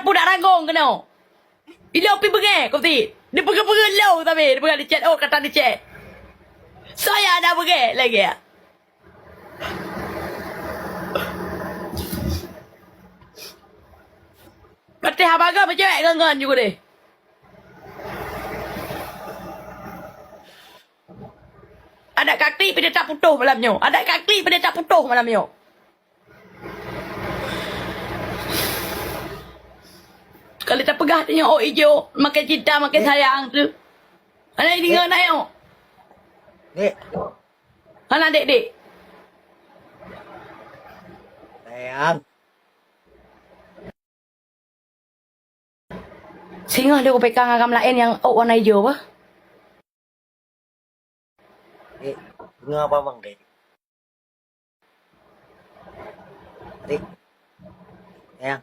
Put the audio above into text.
pun nak ranggung kena. Ilau pi bengai kau ti. Dia pegang-pegang lau tapi dia pegang di chat. Oh kata di chat. Saya dah bengai lagi ya. Kata habaga macam cewek gangan juga deh. Ada kaki pada tak putuh malamnya. Ada kaki pada tak putuh malamnya. Kalau tak pegah tanya oh hijau, makin cinta, makin sayang tu. Anak ini dengan ayo. Dek, Anak dek. sayang. Singa dia ko pegang agam lain yang warna hijau apa? Dek, bunga apa bang, Dek? Dek, sayang.